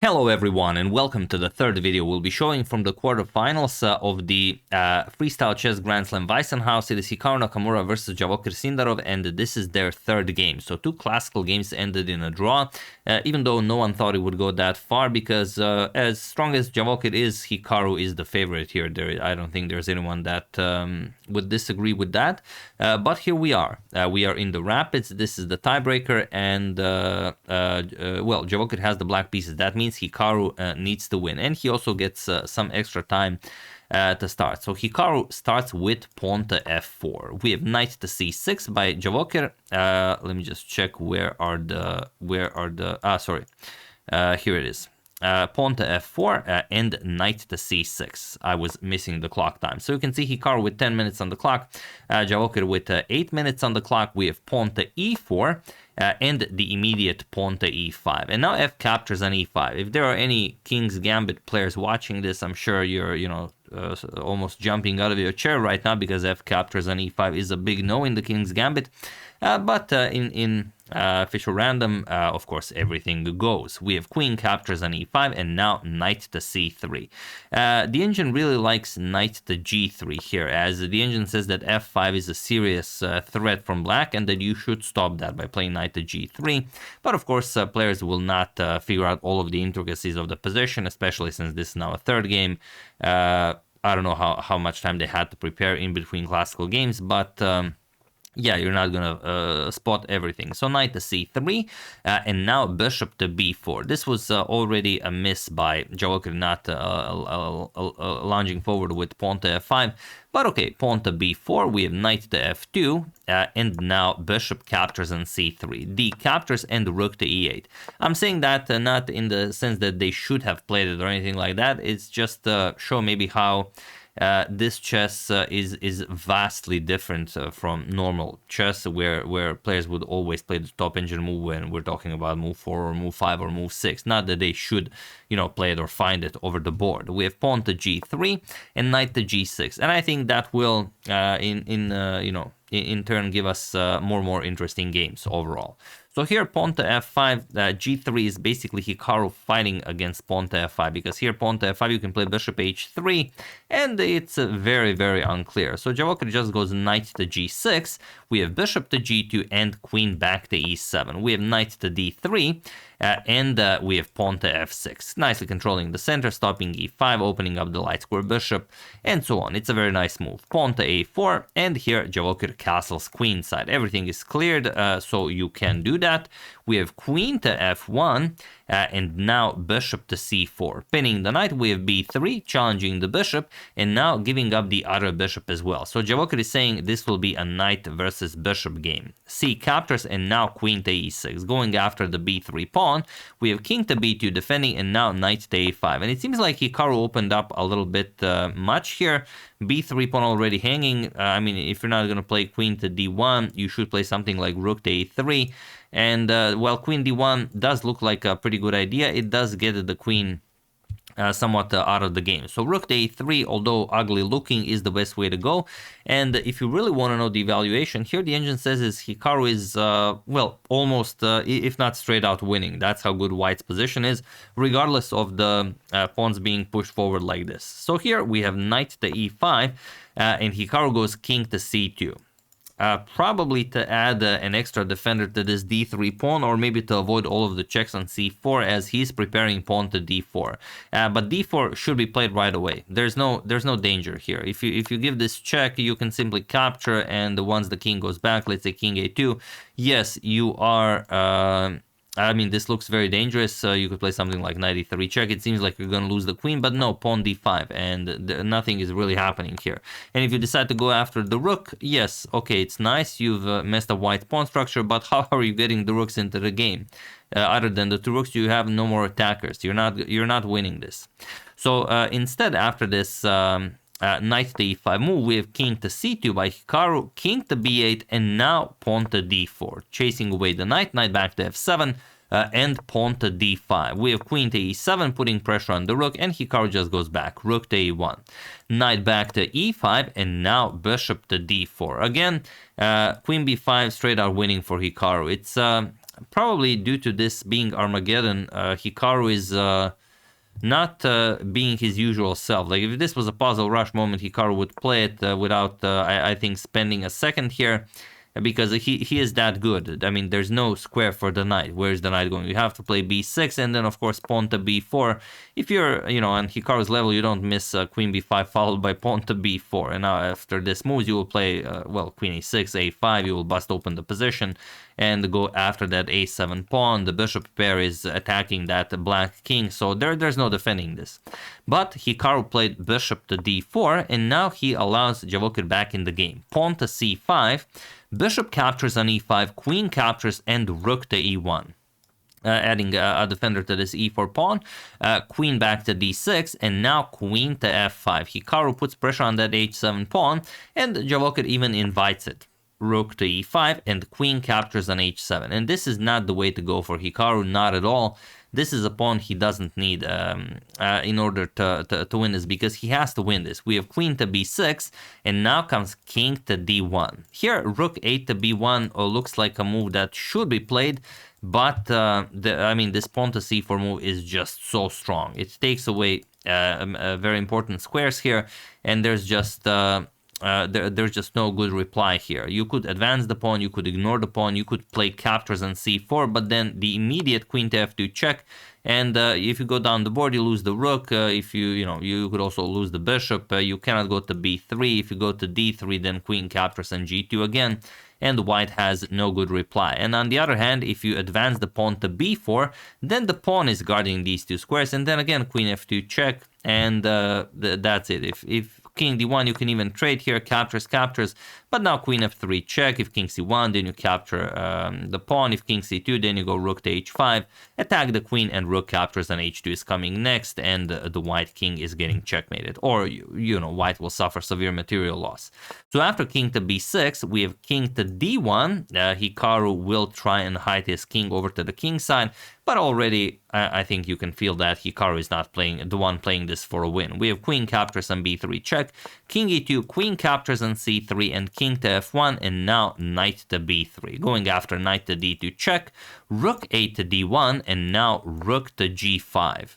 Hello everyone and welcome to the third video. We'll be showing from the quarterfinals of the Freestyle Chess Grand Slam Weissenhaus. It is Hikaru Nakamura versus Javokir Sindarov, and this is their third game. So two classical games ended in a draw, even though no one thought it would go that far because as strong as Javokir is, Hikaru is the favorite here. I don't think there's anyone that would disagree with that. But here we are. We are in the rapids. This is the tiebreaker, and well, Javokir has the black pieces. That means Hikaru needs to win, and he also gets some extra time to start. So Hikaru starts with pawn to f4. We have knight to c6 by Javokir. Let me just check where are the here it is. Pawn to f4 and knight to c6. I was missing the clock time. So you can see Hikaru with 10 minutes on the clock, Javokir with 8 minutes on the clock. We have pawn to e4 and the immediate pawn to e5. And now f captures on e5. If there are any King's Gambit players watching this, I'm sure you're, almost jumping out of your chair right now because f captures on e5 is a big no in the King's Gambit. But in official random, of course, everything goes. We have queen captures on e5 and now knight to c3. The engine really likes knight to g3 here, as the engine says that f5 is a serious threat from black and that you should stop that by playing knight to g3. But of course, players will not figure out all of the intricacies of the position, especially since this is now a third game. I don't know how much time they had to prepare in between classical games, but yeah, you're not gonna spot everything. So knight to c3, and now bishop to b4. This was already a miss by Javokir, not lounging forward with pawn to f5. But okay, pawn to b4, we have knight to f2, and now bishop captures on c3. D captures and rook to e8. I'm saying that not in the sense that they should have played it or anything like that. It's just to show maybe how this chess is vastly different from normal chess, where players would always play the top engine move when we're talking about move 4 or move 5 or move 6. Not that they should, play it or find it over the board. We have pawn to g3 and knight to g6, and I think that will, in turn, give us more interesting games overall. So here, pawn to f5, g3 is basically Hikaru fighting against pawn to f5, because here, pawn to f5, you can play bishop h3, and it's very unclear. So Javokir just goes knight to g6, we have bishop to g2, and queen back to e7. We have knight to d3, and we have pawn to f6, nicely controlling the center, stopping e5, opening up the light square bishop, and so on. It's a very nice move. Pawn to a4, and here Javokir castles queenside. Everything is cleared, so you can do that. We have queen to f1, and now bishop to c4. Pinning the knight, we have b3, challenging the bishop, and now giving up the other bishop as well. So Javokir is saying this will be a knight versus bishop game. C captures, and now queen to e6, going after the b3 pawn. We have king to b2 defending, and now knight to a5. And it seems like Hikaru opened up a little bit much here. b3 pawn already hanging. I mean, if you're not going to play queen to d1, you should play something like rook to a3. And while queen d1 does look like a pretty good idea, it does get the queen somewhat out of the game. So rook to a3, although ugly looking, is the best way to go. And if you really want to know the evaluation, here the engine says is Hikaru is, well, almost, if not straight out winning. That's how good white's position is, regardless of the pawns being pushed forward like this. So here we have knight to e5, and Hikaru goes king to c2. Probably to add an extra defender to this d3 pawn, or maybe to avoid all of the checks on c4 as he's preparing pawn to d4. But d4 should be played right away. There's no danger here. If you give this check, you can simply capture, and once the king goes back, let's say king a2, yes, you are. I mean, this looks very dangerous. You could play something like knight e3 check. It seems like you're going to lose the queen, but no, pawn d5, and nothing is really happening here. And if you decide to go after the rook, yes, okay, it's nice. You've messed up white pawn structure, but how are you getting the rooks into the game? Other than the two rooks, you have no more attackers. You're not winning this. So instead, after this knight to e5 move, we have king to c2 by Hikaru, king to b8, and now pawn to d4, chasing away the knight back to f7, and pawn to d5. We have queen to e7, putting pressure on the rook, and Hikaru just goes back, rook to e1. Knight back to e5, and now bishop to d4. Again, queen b5, straight out winning for Hikaru. It's probably due to this being Armageddon, Hikaru is not being his usual self. Like if this was a puzzle rush moment, Hikaru would play it without, I think, spending a second here, because he is that good. I mean, there's no square for the knight. Where's the knight going? You have to play b6, and then of course pawn to b4. If you're, you know, on Hikaru's level, you don't miss queen b5 followed by pawn to b4. And now after this moves, you will play, well, queen a6, a5, you will bust open the position, and go after that a7 pawn. The bishop pair is attacking that black king, so there's no defending this. But Hikaru played bishop to d4, and now he allows Javokir back in the game. Pawn to c5, bishop captures on e5, queen captures, and rook to e1. Adding a defender to this e4 pawn, queen back to d6, and now queen to f5. Hikaru puts pressure on that h7 pawn, and Javokir even invites it. Rook to e5, and queen captures on h7. And this is not the way to go for Hikaru, not at all. This is a pawn he doesn't need in order to win this, because he has to win this. We have queen to b6, and now comes king to d1. Here, rook 8 to b1 looks like a move that should be played, but I mean, this pawn to c4 move is just so strong. It takes away very important squares here, and there's just there's just no good reply here. You could advance the pawn, you could ignore the pawn, you could play captures on c4, but then the immediate queen to f2 check, and if you go down the board, you lose the rook. If you could also lose the bishop. You cannot go to b3. If you go to d3, then queen captures on g2 again, and white has no good reply. And on the other hand, if you advance the pawn to b4, then the pawn is guarding these two squares, and then again queen f2 check, and that's it. If king d1, you can even trade here, captures, but now queen f3 check. If king c1, then you capture the pawn. If king c2, then you go rook to h5, attack the queen, and rook captures, and h2 is coming next, and the white king is getting checkmated, or you know, white will suffer severe material loss. So after king to b6, we have king to d1. Hikaru will try and hide his king over to the king side, but already I think you can feel that Hikaru is not the one playing this for a win. We have queen captures on b3 check, king e2, queen captures on c3, and king to f1, and now knight to b3. Going after knight to d2 check, rook 8 to d1, and now rook to g5.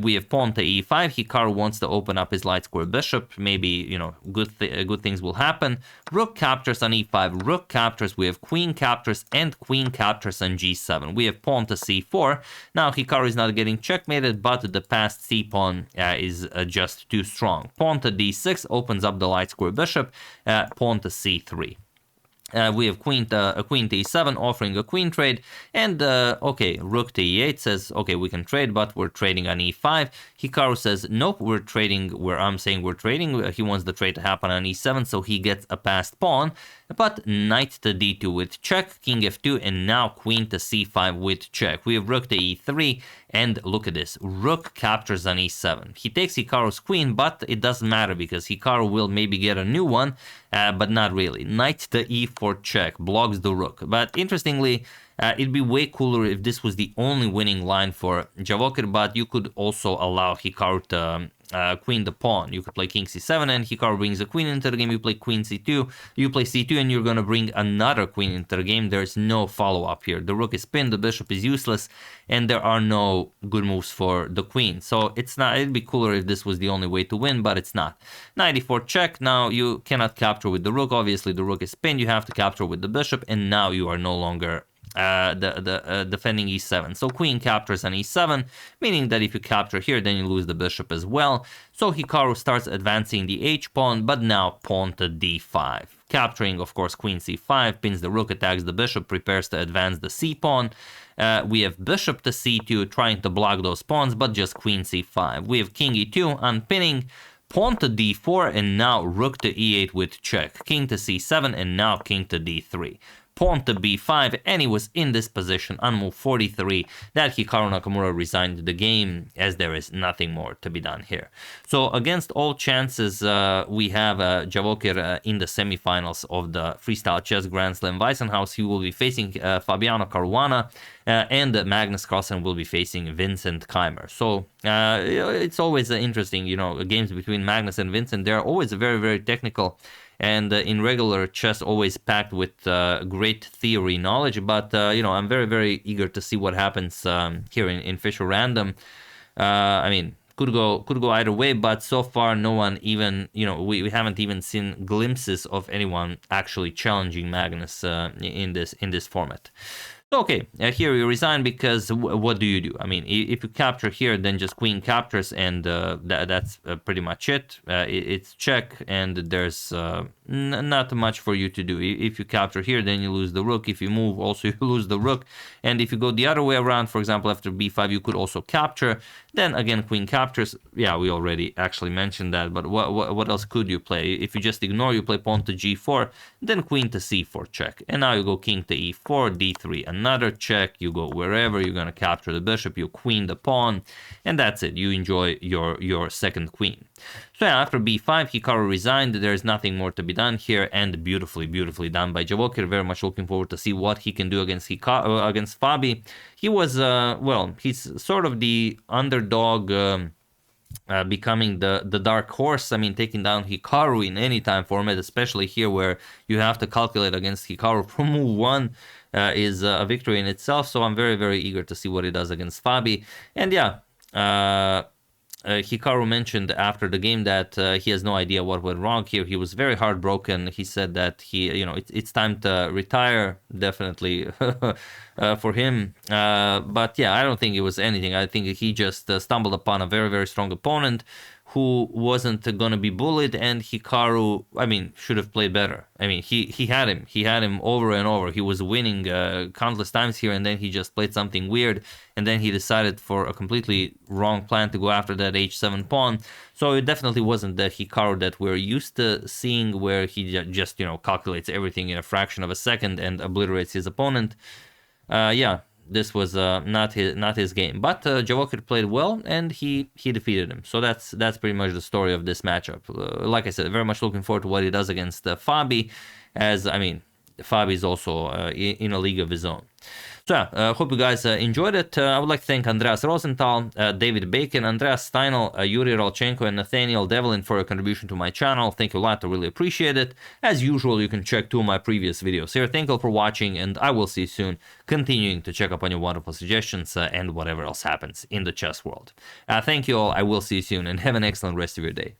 We have pawn to e5. Hikaru wants to open up his light square bishop. Maybe, you know, good things will happen. Rook captures on e5, rook captures. We have queen captures, and queen captures on g7. We have pawn to c4. Now Hikaru is not getting checkmated, but the passed c pawn is just too strong. Pawn to d6 opens up the light square bishop. Pawn to c3. We have queen to e7 offering a queen trade, and okay, rook to e8 says, okay, we can trade, but we're trading on e5. Hikaru says, nope, we're trading where I'm saying we're trading. He wants the trade to happen on e7, so he gets a passed pawn, but knight to d2 with check, king f2, and now queen to c5 with check. We have rook to e3, and look at this, rook captures on e7. He takes Hikaru's queen, but it doesn't matter because Hikaru will maybe get a new one, but not really. Knight to e4 check blocks the rook. But interestingly, it'd be way cooler if this was the only winning line for Javokir, but you could also allow Hikaru to queen the pawn. You could play king c7, and Hikaru brings a queen into the game. You play queen c2, you play c2, and you're going to bring another queen into the game. There's no follow-up here. The rook is pinned, the bishop is useless, and there are no good moves for the queen. So it's not. It'd be cooler if this was the only way to win, but it's not. Knight e4 check. Now you cannot capture with the rook. Obviously, the rook is pinned. You have to capture with the bishop, and now you are no longer defending e7. So queen captures on e7, meaning that if you capture here, then you lose the bishop as well. So Hikaru starts advancing the h-pawn, but now pawn to d5. Capturing, of course, queen c5, pins the rook, attacks the bishop, prepares to advance the c-pawn. We have bishop to c2, trying to block those pawns, but just queen c5. We have king e2, unpinning, pawn to d4, and now rook to e8 with check. King to c7, and now king to d3. Pawn to b5, and he was in this position on move 43 that Hikaru Nakamura resigned the game, as there is nothing more to be done here. So against all chances, we have Javokir in the semifinals of the Freestyle Chess Grand Slam Weissenhaus. He will be facing Fabiano Caruana, and Magnus Carlsen will be facing Vincent Keimer. So it's always interesting, you know, games between Magnus and Vincent. They're always very, very technical, and in regular chess always packed with great theory knowledge. But you know, I'm very, very eager to see what happens here in Fisher Random. I mean, could go either way, but so far no one even, you know, we haven't even seen glimpses of anyone actually challenging Magnus in this format. Okay, here you resign because what do you do? I mean, if you capture here, then just queen captures, and that's pretty much it. It's check, and there's not much for you to do. If you capture here, then you lose the rook. If you move, also you lose the rook. And if you go the other way around, for example, after b5, you could also capture. Then again, queen captures. Yeah, we already actually mentioned that, but what else could you play? If you just ignore, you play pawn to g4, then queen to c4 check. And now you go king to e4, d3, another check. You go wherever you're going to capture the bishop, you queen the pawn, and that's it. You enjoy your second queen. So yeah, after b5, Hikaru resigned. There's nothing more to be done here, and beautifully done by Javokir. Very much looking forward to see what he can do against against Fabi. He was, well, he's sort of the underdog, becoming the dark horse. I mean, taking down Hikaru in any time format, especially here where you have to calculate against Hikaru from move 1, is a victory in itself. So I'm very, very eager to see what he does against Fabi. And yeah, Hikaru mentioned after the game that he has no idea what went wrong here. He was very heartbroken. He said that it's time to retire, definitely, for him. But yeah, I don't think it was anything. I think he just stumbled upon a very, very strong opponent who wasn't going to be bullied, and Hikaru, I mean, should have played better. I mean, he had him over and over. He was winning countless times here, and then he just played something weird, and then he decided for a completely wrong plan to go after that h7 pawn. So it definitely wasn't the Hikaru that we're used to seeing, where he just, you know, calculates everything in a fraction of a second and obliterates his opponent. Yeah, this was not his game, but Javokir played well, and he defeated him. So that's pretty much the story of this matchup. Like I said, very much looking forward to what he does against Fabi, as I mean, Fabi is also in a league of his own. So yeah, hope you guys enjoyed it. I would like to thank Andreas Rosenthal, David Bacon, Andreas Steinel, Yuri Rolchenko, and Nathaniel Devlin for your contribution to my channel. Thank you a lot, I really appreciate it. As usual, you can check 2 of my previous videos here. Thank you all for watching, and I will see you soon, continuing to check up on your wonderful suggestions and whatever else happens in the chess world. Thank you all, I will see you soon, and have an excellent rest of your day.